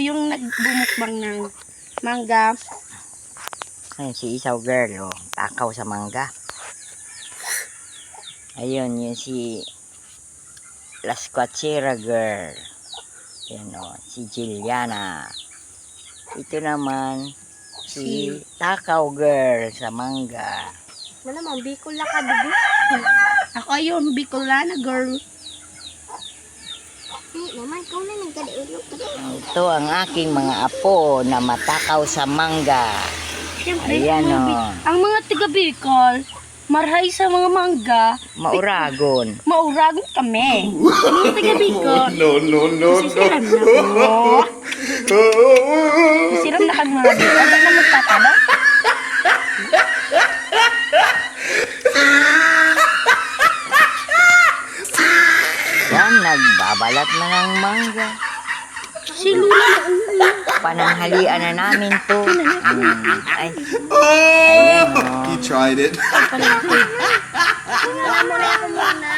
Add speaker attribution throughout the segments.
Speaker 1: yung nagbumukbang ng mangga.
Speaker 2: Ayun, si Isaw girl, oh. Takaw sa mangga. Ayun, yun si Las Cuachera girl. Yan, oh. Si Jiliana. Ito naman, si Takaw girl sa mangga.
Speaker 3: Malamang Bicol na ka, dibi?
Speaker 1: Ako ayun, Bicolana girl.
Speaker 3: Naman, ikaw na nagkaliulog.
Speaker 2: Ito ang aking mga apo na matakaw sa mangga.
Speaker 1: Siyempre,
Speaker 2: Ayan, oh.
Speaker 1: ang mga tiga Bicol, marhay sa mga mangga,
Speaker 2: Mauragon.
Speaker 1: mauragon kami. Ang mga tiga Bicol,
Speaker 4: No.
Speaker 1: sisiram na ko. Sisiram na kami mga Bicol. Ano na magtatalo?
Speaker 2: Yan, nagbabalat na ng mangga.
Speaker 1: Si Lula na
Speaker 2: Pananghalian na namin to. Ay, ayan, oh.
Speaker 4: He tried it.
Speaker 3: Sinala mo na ako muna.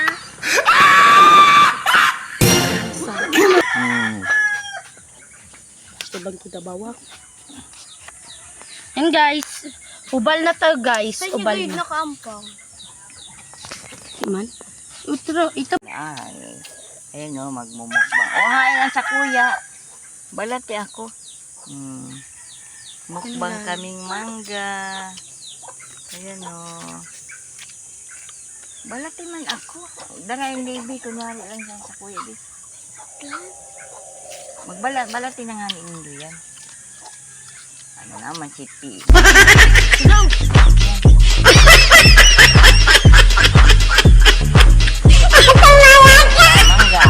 Speaker 1: Sabang kita bawa. Yan guys. Ubal na to guys.
Speaker 3: Saan
Speaker 1: Ubal
Speaker 3: yung
Speaker 1: na.
Speaker 3: nakaampang?
Speaker 1: Man. Ito.
Speaker 2: Ay, ayun, oh, magmumukbang. Oh, hain lang sa kuya. Balati ako. Mukbang kaming mangga. Ayan, oh. Balati man ako. Dara yung baby, kunwari lang dyan sa kuya. Balati na nga ni yan. Ano naman si P. Mangga.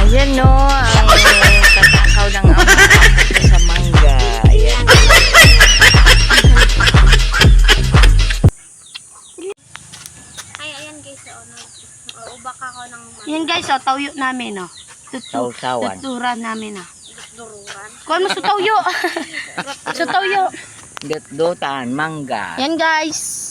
Speaker 2: Ayan, no, ang tatakaw ng amo sa mangga. Ayan.
Speaker 3: Ay, ayan guys. Ubak ako ng
Speaker 1: Yan guys, oh, tawyo namin, oh.
Speaker 2: Sausawan.
Speaker 1: Tuturan namin, oh.
Speaker 3: dururan.
Speaker 1: Kuha mo sa tawyo. Sa tawyo.
Speaker 2: Dutan, mangga.
Speaker 1: Yan guys.